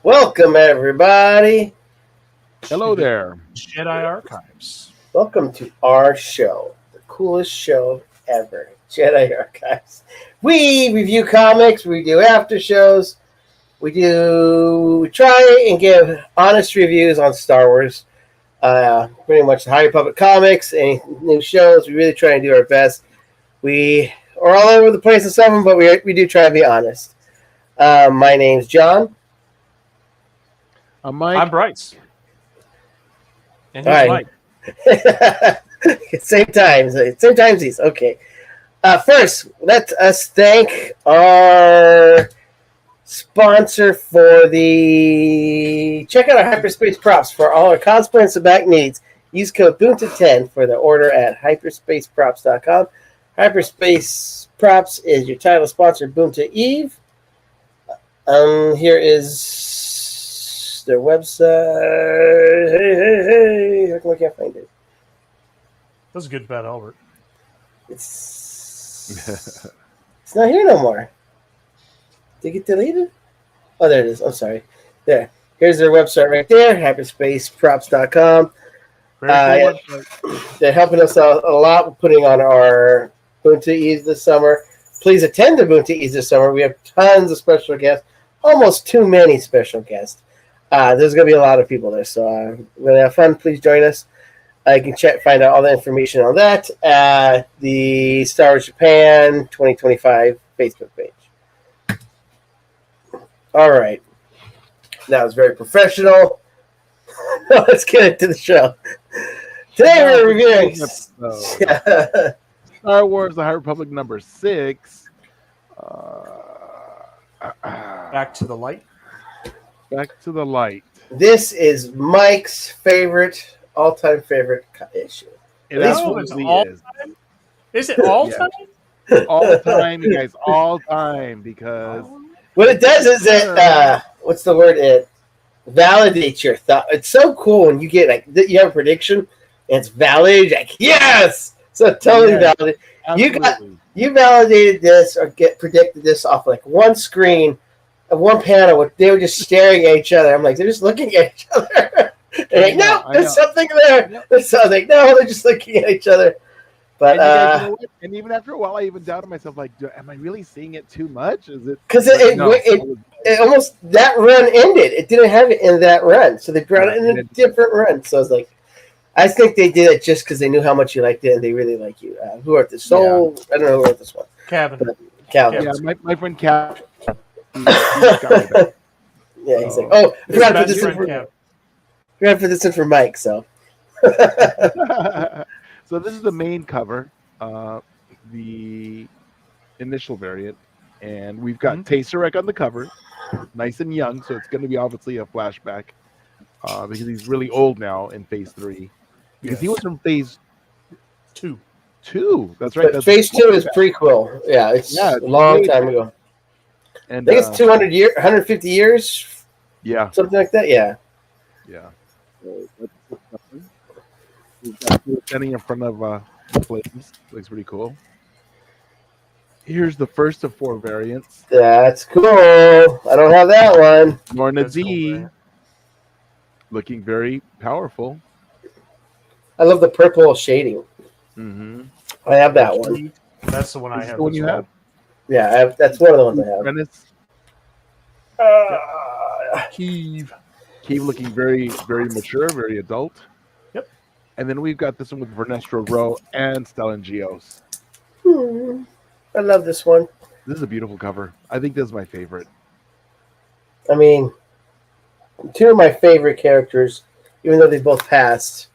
Welcome, everybody. Hello there. Jedi Archives. Welcome to our show, the coolest show ever, Jedi Archives. We review comics, we do after shows, we try and give honest reviews on Star Wars. Pretty much the High Republic comics, any new shows, we really try and do our best. We are all over the place in some of them, but we do try to be honest. My name's John. I'm Mike. I'm Bryce. And All here's right. Mike. Same timesies. Okay. First, let us thank our sponsor for the. Check out our hyperspace props for all our cosplay and sabbatic needs. Use code BOONTA10 for the order at hyperspaceprops.com. Hyperspace Props is your title sponsor, Boonta Eve. Here is their website. Hey, how come I can't find it? That's a good bet, Albert. It's not here no more. Did it get deleted? Oh, there it is. I'm sorry. There. Here's their website right there, hyperspaceprops.com. They're helping us out a lot with putting on our Boonta Eves this summer. Please attend the Boonta Eves this summer. We have tons of special guests, almost too many special guests. There's going to be a lot of people there, so we're going to have fun. Please join us. You can find out all the information on that at the Star Wars Japan 2025 Facebook page. All right. That was very professional. Let's get into the show. Today we're reviewing Star Wars: The High Republic #6. Back to the light. Back to the light. This is Mike's favorite, all-time favorite issue. It This absolutely all is. time? Is it all Yeah. time? All time, you guys. All time, because What it does is it, what's the word? It validates your thought. It's so cool when you get you have a prediction and it's validated. Like, yes, so totally Yes. validated. absolutely. You validated this or predicted this off like one screen of one panel where they were just staring at each other. I'm like, they're just looking at each other. They're like, no, there's something there. Yep. There's something. No, they're just looking at each other. But And, you guys know what? And even after a while, I even doubted myself. Like, am I really seeing it too much? Is it? because No. it almost that run ended. It didn't have it in that run, so they brought it in a different run. So I was like, I think they did it just because they knew how much you liked it and they really like you. Who wrote this? Soul? I don't know who wrote this one. Kevin. But Calvin. Yeah, my friend Cal. He's got me back. Yeah, he's like, oh, I His forgot to put best this in friend, for Kevin. Mike. So So this is the main cover, the initial variant, and we've got Taserek on the cover, nice and young, so it's going to be obviously a flashback because he's really old now in Phase 3. Because he was from Phase 2. 2. That's right. but Phase 2 is prequel. Yeah, it's a long time ago. And, I think it's 200 years, 150 years, yeah. something like that. Yeah. Yeah. So we've got people standing in front of flames. Looks pretty cool. Here's the first of 4 variants. That's cool. I don't have that one. Lorna That's D, cool, man. looking very powerful. I love the purple shading. Mm-hmm. I have that one. That's the one I Is have. the one as you well. have? Yeah, that's one of the ones I have. Rennis, Keeve looking very, very mature, very adult. Yep. And then we've got this one with Vernestra Rowe and Stellan Gios. I love this one. This is a beautiful cover. I think this is my favorite. I mean, 2 of my favorite characters, even though they both passed.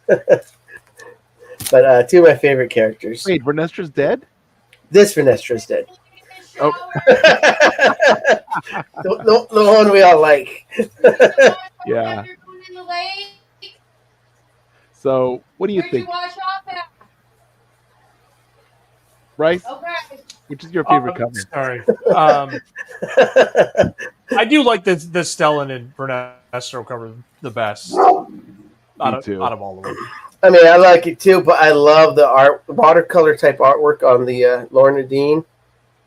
But 2 of my favorite characters. Wait, Vernestra's dead? This Vernestra's dead. Oh, the one we all like. yeah. So, what do you think, Bryce? Which is your favorite cover? Sorry. I do like the Stellan and Vernestra cover the best out of all of them. I mean, I like it too, but I love the watercolor type artwork on the Lorna Dean.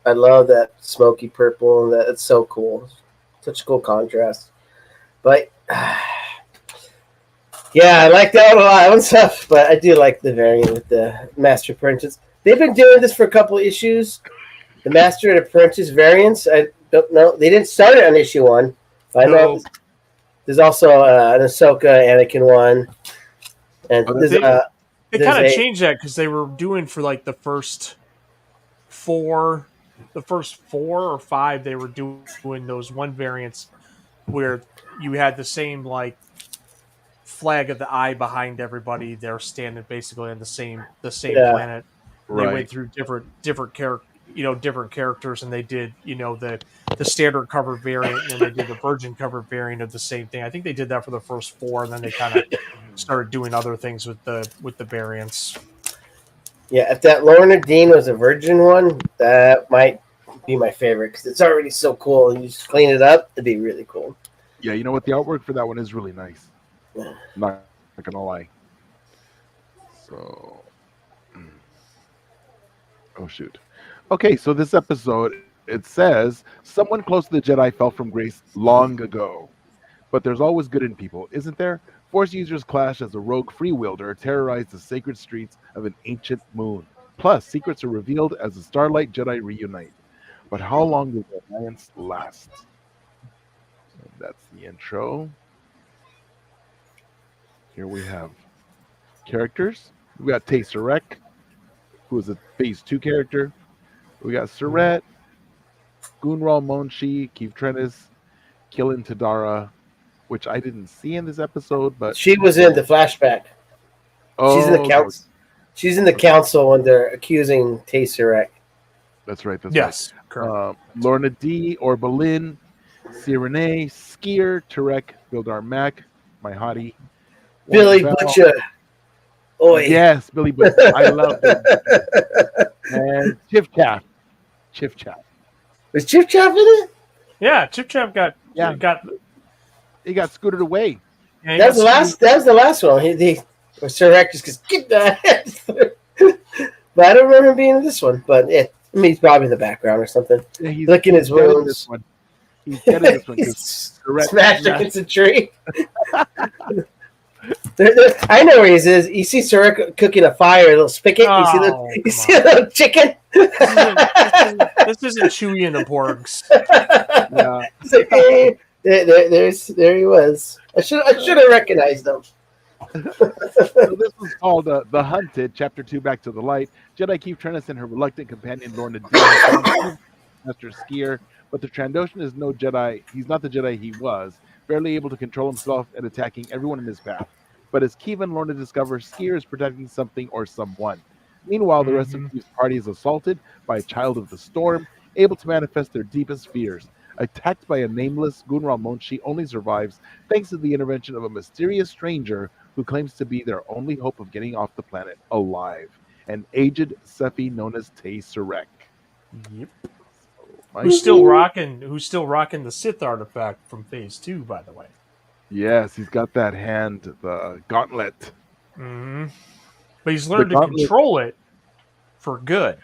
I love that smoky purple, and it's so cool. Such a cool contrast. But yeah, I like that one a lot and stuff. But I do like the variant with the Master Apprentice. They've been doing this for a couple issues. The Master and Apprentice variants. I don't know. They didn't start it on issue 1. I know there's also an Ahsoka Anakin one, and they kind of changed that because they were doing for like the first 4 or 5. They were doing those one variants where you had the same like flag of the eye behind everybody. They're standing basically on the same planet. Right. They went through different characters, and they did the standard cover variant, and then they did the Virgin cover variant of the same thing. I think they did that for the first 4, and then they kind of started doing other things with the variants. Yeah, if that Lorna Dean was a Virgin one, that might be my favorite because it's already so cool. And you just clean it up, it'd be really cool. Yeah, you know what? The artwork for that one is really nice. Not gonna lie. So, oh shoot. Okay, so this episode, it says someone close to the Jedi fell from grace long ago, but there's always good in people, isn't there? Force users clash as a rogue freewielder terrorize the sacred streets of an ancient moon. Plus, secrets are revealed as the Starlight Jedi reunite. But how long will the alliance last? And that's the intro. Here we have characters. We got Tay Sarek, who is a Phase 2 character. We got Surette, Gunral Monshi, Keith Trennis, Killen Tadara, which I didn't see in this episode, but she was in the flashback. She's in the council. She's in the council when they're accusing Tay Sarek. That's right. Yes, correct. Lorna D. Orbelin, Sirene, Skier, Tarek, Bildar Mac, my hottie, Billy Butcher. Oi. Yes, Billy Butcher. I love him. And Chiff Chaff. Was Chiff Chaff in it? Yeah, Chiff Chaff he got scooted away. Yeah, that was the last one. Sarek just goes, get that. But I don't remember him being in this one. But he's probably in the background or something. Yeah, he's licking his wounds. He's getting this one. He's smashed against a tree. I know where he is. You see Sarek cooking a fire, a little spigot. You see a little chicken. This isn't Chewie and the Porgs. Yeah. Like, hey, there he was. I should have recognized him. So this was called The Hunted, Chapter 2, Back to the Light. Jedi Keith Trennis and her reluctant companion Lorna D. Master Skier, but the Trandoshan is no Jedi. He's not the Jedi he was, barely able to control himself and attacking everyone in his path. But as Keith and Lorna discover, Skier is protecting something or someone. Meanwhile, the rest of Keith's party is assaulted by a child of the storm, able to manifest their deepest fears. Attacked by a nameless, Gunral Monshi only survives thanks to the intervention of a mysterious stranger who claims to be their only hope of getting off the planet alive, an aged Sephi known as Tay Sarek. Yep. Who's still rocking the Sith artifact from Phase 2, by the way. Yes, he's got that hand, the gauntlet. Mm-hmm. But he's learned to control it for good.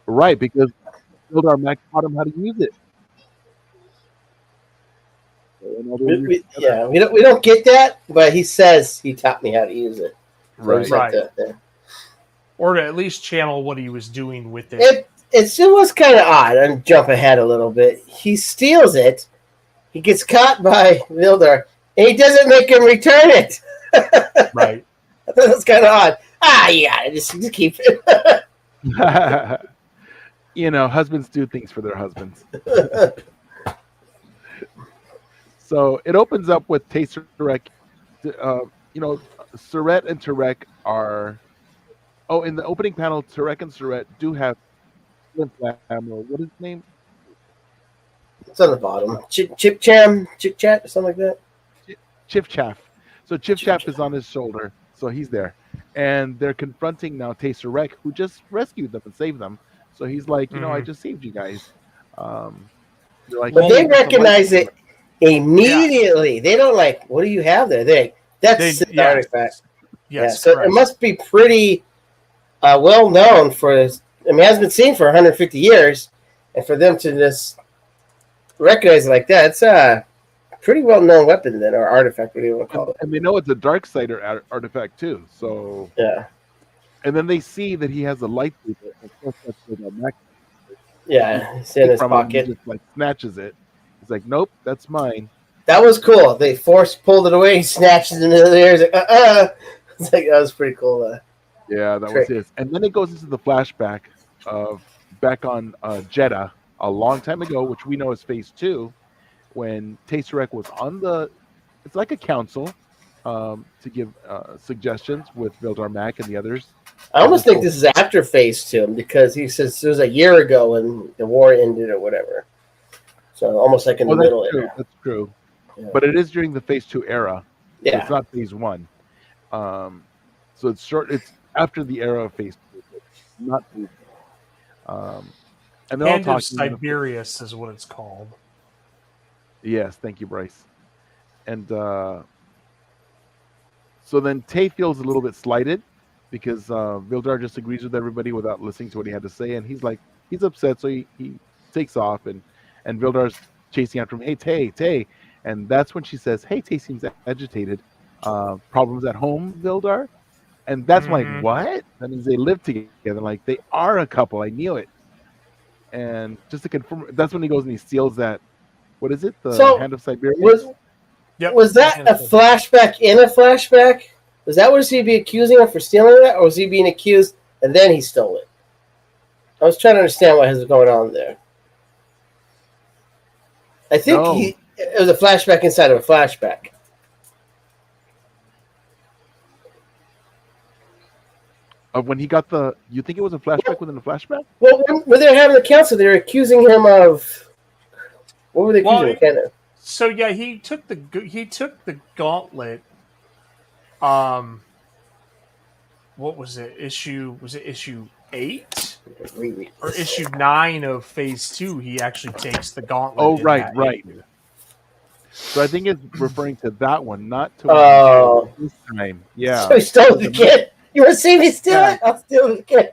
Right, because Bildar Mac taught him how to use it. We don't get that, but he says he taught me how to use it. So right. Right. Or to at least channel what he was doing with it. It was kind of odd. I'm jump ahead a little bit. He steals it. He gets caught by Bildar, and he doesn't make him return it. Right. I thought that was kind of odd. Yeah, just keep it. Husbands do things for their husbands. So it opens up with Tay Sarek. Surette and Tarek are. Oh, in the opening panel, Tarek and Surette do have what is his name? It's on the bottom. Chip Chat, or something like that. Chiff Chaff. So Chiff Chaff is on his shoulder, so he's there. And they're confronting now Tay Sarek, who just rescued them and saved them. So he's like, I just saved you guys. Like, but they recognize it immediately. Yeah. They don't like, what do you have there? That's the artifact. Yes, so it must be pretty well known for. It hasn't been seen for 150 years, and for them to just recognize it like that. It's a pretty well known weapon then, or artifact, whatever you want to call it. And they know it's a dark side artifact too. So Yeah. and then they see that he has a lightsaber. Of course, that's where the Mac Yeah, it's in his from him. He pocket. just like snatches it. He's like, "Nope, that's mine." That was cool. They pulled it away. He snatches it into the air. He's like, It's like, that was pretty cool. Yeah, that Trick. was his. And then it goes into the flashback of back on Jeddah a long time ago, which we know is Phase 2, when Taserek was on it's like a council to give suggestions with Vildar Mac and the others. I almost think this is after Phase 2 because he says it was a year ago when the war ended or whatever. So almost like in the middle true. era. That's true. Yeah. But it is during the Phase 2 era. So Yeah. it's not Phase 1. So it's short. It's after the era of Phase 2, not Phase 1. And they're all Hand of talking. Siberius is what it's called. Yes, thank you, Bryce. And so then Tay feels a little bit slighted because Vildar just agrees with everybody without listening to what he had to say, and he's upset, so he takes off, and Vildar's chasing after him. Hey, Tay, and that's when she says, "Hey, Tay seems agitated. Problems at home, Vildar?" And that's like, what? That means they live together. Like they are a couple. I knew it. And just to confirm, that's when he goes and he steals that. What is it? The Hand of Siberia? Was that a flashback in a flashback? Was that what he be accusing him for stealing that? Or was he being accused and then he stole it? I was trying to understand what was going on there. I think it was a flashback inside of a flashback. When he got you think it was a flashback within a flashback? Well, when they were having the council, they were accusing him of. What were they accusing him of? So yeah, he took the gauntlet. What was it? Was it issue 8 or issue 9 of Phase 2? He actually takes the gauntlet. Oh, right. So I think it's referring to that one, not to this time. Yeah. So he stole it again. You want to see me steal it? I'll steal it again.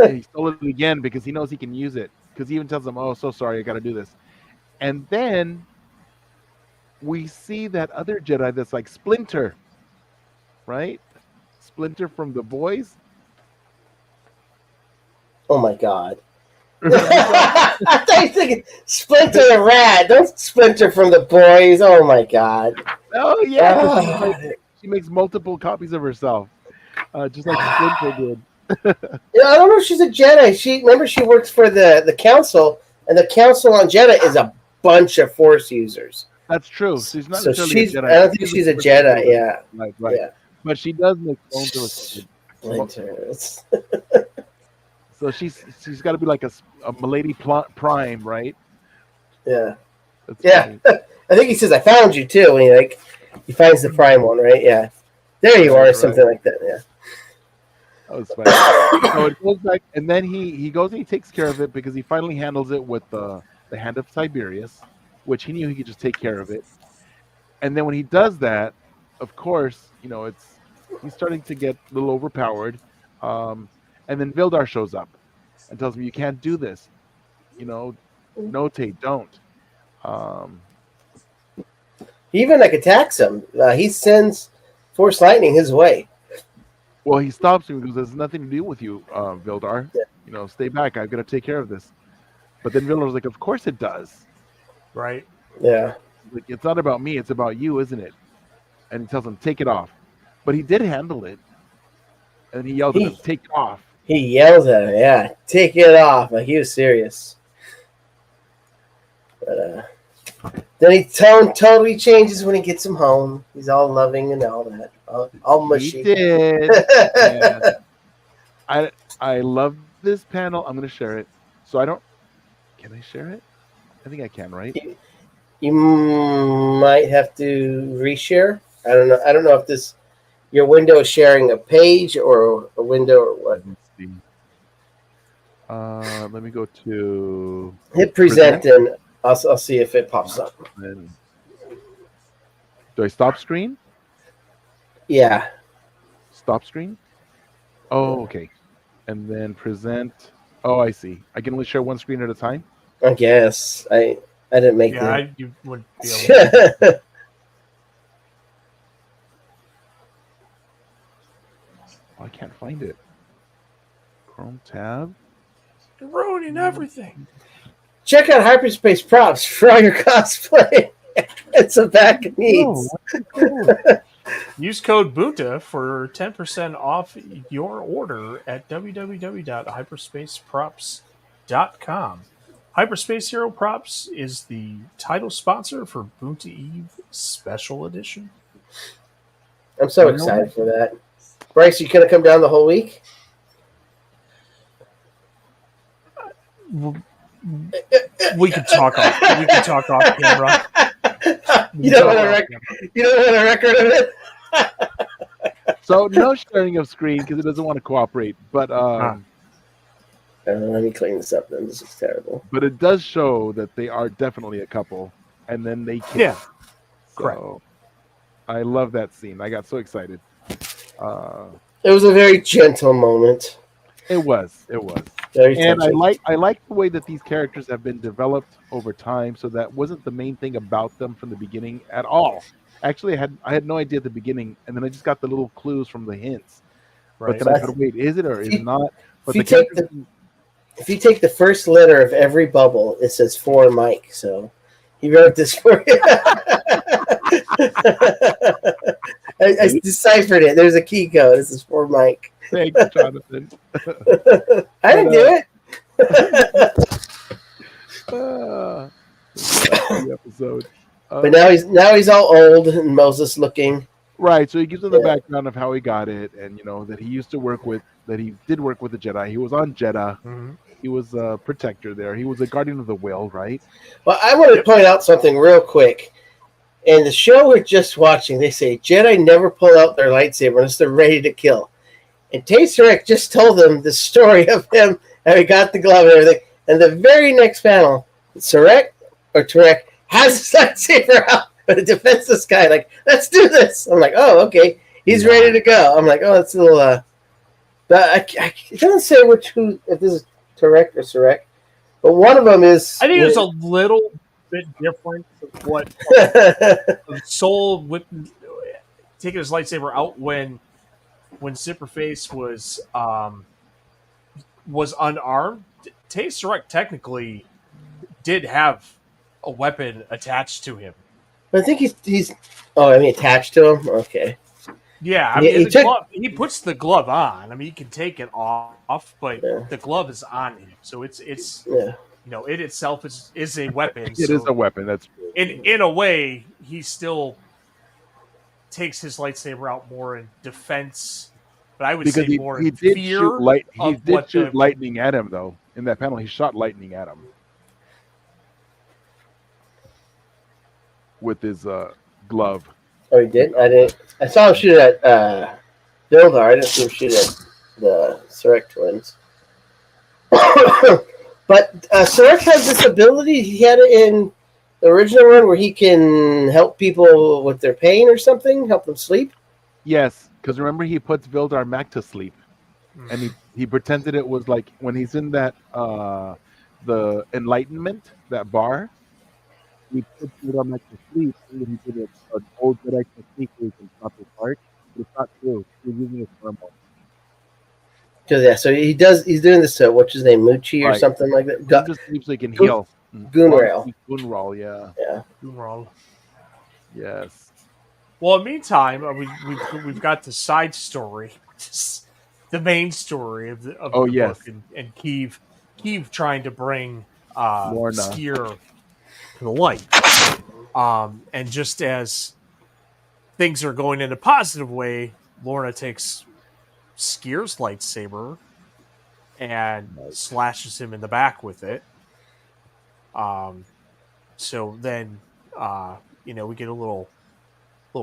He stole it again because he knows he can use it. Because he even tells them, "Oh, so sorry, I got to do this." And then we see that other Jedi that's like Splinter, right? Splinter from The Boys. Oh my God. I thought you were thinking Splinter the Rat. Don't Splinter from The Boys. Oh my God. Oh yeah. She makes multiple copies of herself. Just like Splinter did. I don't know if she's a Jedi. Remember she works for the council, and the council on Jedi is a bunch of Force users. That's true. She's not so necessarily a Jedi. I don't think she's a Jedi. Yeah. Right. Yeah. But she does make Splinter. So she's got to be like a Milady Prime, right? Yeah. That's funny. I think he says, "I found you too," and he finds the Prime one, right? Yeah. There you are, right. Something like that. Yeah. That was funny. So it goes back, and then he goes and he takes care of it because he finally handles it with the Hand of Siberius, which he knew he could just take care of it. And then when he does that, of course, he's starting to get a little overpowered. And then Vildar shows up and tells him, "You can't do this. No, Tate, don't." He even attacks him. He sends Force Lightning his way. Well, he stops him because there's nothing to do with you, Vildar. Yeah. Stay back. I've got to take care of this. But then Vildar's like, "Of course it does." Right. Yeah. Like, it's not about me. It's about you, isn't it? And he tells him, "Take it off." But he did handle it. And he yelled at him, "Take it off." He yells at him, yeah. Take it off. Like, he was serious. But then he totally changes when he gets him home. He's all loving and all that. All mushy. He did. Yeah. I love this panel. I'm going to share it. So can I share it? I think I can, right? You might have to reshare. I don't know. I don't know if your window is sharing a page or a window or what. Let's see. Let me go to hit present and I'll see if it pops up. Do I stop screen? Yeah. Stop screen? Oh, okay. And then present. Oh, I see. I can only share one screen at a time? I guess. I didn't make you wouldn't be able to. the. I can't find it. Chrome tab. You're ruining everything. Check out Hyperspace Props for all your cosplay and some back needs. Use code BUNTA for 10% off your order at www.hyperspaceprops.com. Hyperspace Hero Props is the title sponsor for Bunta Eve Special Edition. I'm so excited for that. Bryce, you gonna come down the whole week? We can talk off. We can talk off camera. You don't want a record of it. So no sharing of screen because it doesn't want to cooperate. But let me clean this up. Then this is terrible. But it does show that they are definitely a couple, and then they kiss. Yeah, so correct. I love that scene. I got so excited. It was a very gentle moment. It was. Very and touching. I like the way that these characters have been developed over time. So that wasn't the main thing about them from the beginning at all. Actually, I had no idea at the beginning, and then I just got the little clues from the hints. Right. But then I thought, wait, is it or is it not? But if you take the first letter of every bubble, it says for Mike. So he wrote this for you. I deciphered it. There's a key code. This is for Mike. Thanks, Jonathan. I didn't do it. Episode. But now he's all old and Moses looking. Right. So he gives them the background of how he got it, and that he used to work with the Jedi. He was on Jeddah. Mm-hmm. He was a protector there. He was a guardian of the will, right? Well, I want to point out something real quick. In the show we're just watching, they say Jedi never pull out their lightsaber unless they're ready to kill. And Tesseract just told them the story of him, how he got the glove and everything. And the very next panel, Tarek has his lightsaber out, but a defenseless guy, like, let's do this. I'm like, oh, okay. He's ready to go. I'm like, oh, that's a little, it doesn't say if this is Tarek or Sarek, but one of them is. I think it's a little bit different of what Soul taking his lightsaber out when Zipperface was unarmed. Sarek technically did have a weapon attached to him. I think he's attached to him? Okay. Yeah, I mean, he puts the glove on. I mean, he can take it off, but the glove is on him. So it's it itself is a weapon. It is a weapon. That's true. In a way, he still takes his lightsaber out more in defense, but I would say more in fear. He did shoot lightning at him, though. In that panel, he shot lightning at him with his glove. Oh, he did? I didn't. I saw him shoot at Bildar. I didn't see him shoot at the Sarek twins. But Sarek has this ability. He had it in the original one where he can help people with their pain or something, help them sleep. Yes, because remember he puts Bildar back to sleep, and he pretended it was like when he's in that the Enlightenment, that bar. He put Bildar back to sleep, and then he did an old Jedi technique where he can stop his heart. But it's not true. He's using his thermal. So he's doing this to what's his name, Moochie or something like that. He just sleeps so he can heal. Goonrail, yeah. Goonrail. Yes. Well, in the meantime, we've got the side story, the main story of the book, and Keeve trying to bring Skier to the light. And just as things are going in a positive way, Lorna takes Skier's lightsaber and slashes him in the back with it. So then, we get a little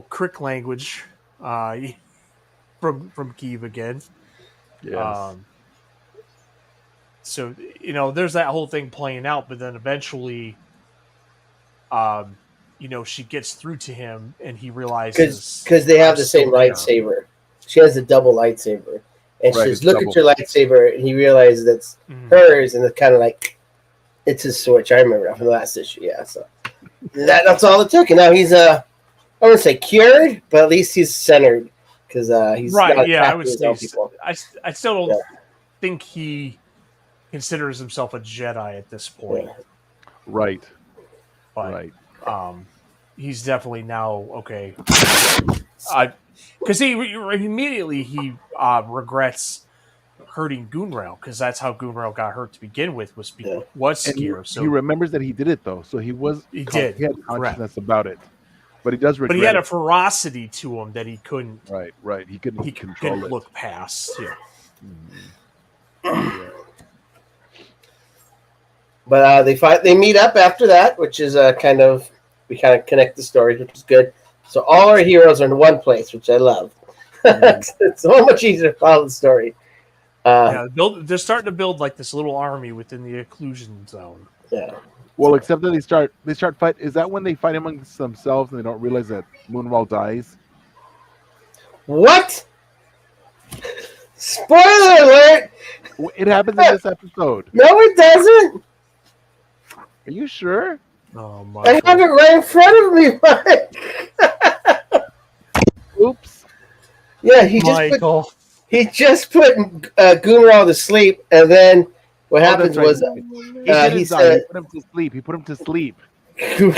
crick language from Keeve again. Yes. So there's that whole thing playing out, but then eventually, she gets through to him, and he realizes because they have the same lightsaber. She has a double lightsaber, and she says, "Look at your lightsaber," and he realizes that's hers, and it's kind of like, It's his switch. I remember from the last issue. Yeah, so that's all it took, and now he's I wouldn't say cured, but at least he's centered because he's right. not Yeah, I would his say own people. I still don't think he considers himself a Jedi at this point. Yeah. Right. But, he's definitely now okay. Because he immediately regrets hurting Gunrail, because that's how Gunrail got hurt to begin with, was Skier. So he remembers that he did it though, so he had consciousness about it, but he does regret. But he had a ferocity to him that he couldn't. Right. He couldn't control it. Look past. Yeah. Mm-hmm. But they meet up after that, which is we kind of connect the stories, which is good. So all our heroes are in one place, which I love. It's so much easier to follow the story. They're starting to build like this little army within the occlusion zone. Yeah. Well, except that they start fight. Is that when they fight amongst themselves and they don't realize that Moonwell dies? What? Spoiler alert! It happens in this episode. No, it doesn't. Are you sure? Oh my! I have it right in front of me, Mike. Oops. Yeah, he just put Gunral to sleep, and then what happened was he said he put him to sleep. He put him to sleep. Good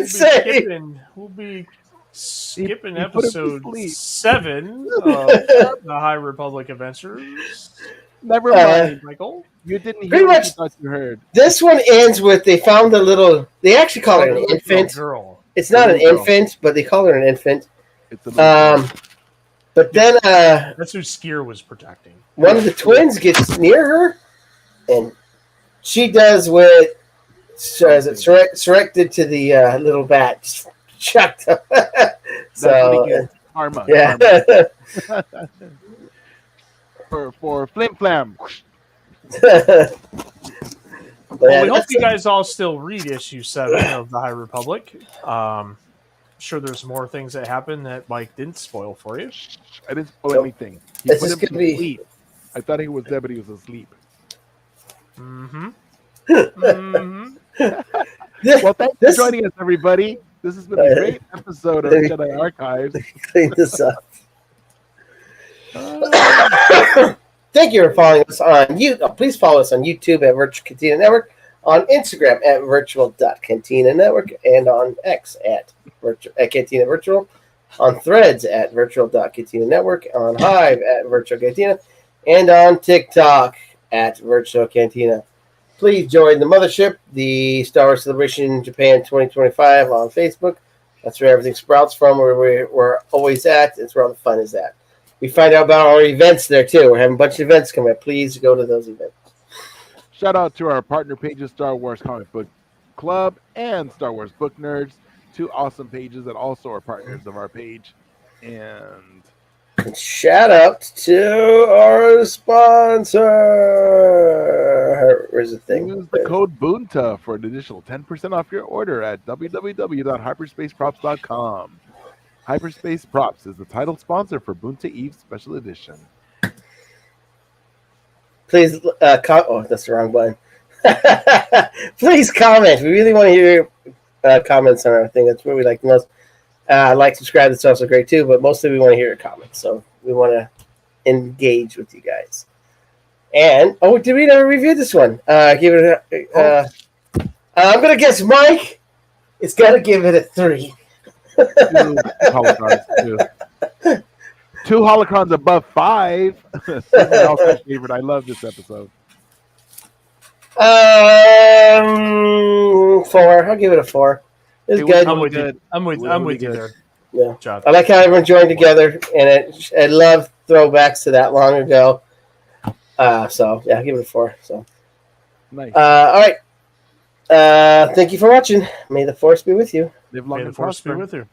save. We'll be skipping episode 7 of the High Republic Adventures. Never mind, Michael. You didn't hear what you thought you heard. This one ends with they found a little. They actually call her an infant. Girl. It's not an infant, but they call her an infant. It's a but then that's who Skier was protecting. One of the twins gets near her, and she does what Surrected to the little bat, just chucked up. So karma. Yeah. Karma. for flim flam. Well, we hope you guys all still read issue 7 of the High Republic. Sure, there's more things that happen that Mike didn't spoil for you. I didn't spoil anything. He put him to sleep. I thought he was there, but he was asleep. Mm-hmm. Well, thanks for joining us, everybody. This has been a great episode of Jedi Archives. Clean this up. Thank you for following us on YouTube. Please follow us on YouTube at Virtual Cantina Network, on Instagram at virtual.cantina network, and on X at Cantina Virtual, on Threads at virtual.cantina network, on Hive at Virtual Cantina, and on TikTok at Virtual Cantina. Please join the mothership, the Star Wars Celebration Japan 2025 on Facebook. That's where everything sprouts from, where we're always at. It's where all the fun is at. We find out about our events there, too. We're having a bunch of events coming up. Please go to those events. Shout out to our partner pages, Star Wars Comic Book Club and Star Wars Book Nerds, 2 awesome pages that also are partners of our page. And shout out to our sponsor. Where's the thing? Use the code BOONTA for an additional 10% off your order at www.hyperspaceprops.com. Hyperspace Props is the title sponsor for Bunta Eve Special Edition. Please, oh, that's the wrong button. Please comment. We really want to hear comments on our thing. That's what we like the most. Like, subscribe. That's also great too. But mostly we want to hear your comments. So we want to engage with you guys. And did we never review this one? Give it I'm gonna guess Mike. It's got to give it a 3. 2 holocrons. 2 holocrons above 5. This is also my favorite. I love this episode. 4. I'll give it a 4. It's good. I'm with you. I'm with you there. Yeah. John. I like how everyone joined together, and I love throwbacks to that long ago. So yeah, I'll give it a 4. So nice. All right. Thank you for watching. May the Force be with you. Live long May the and Force be prosper. with you.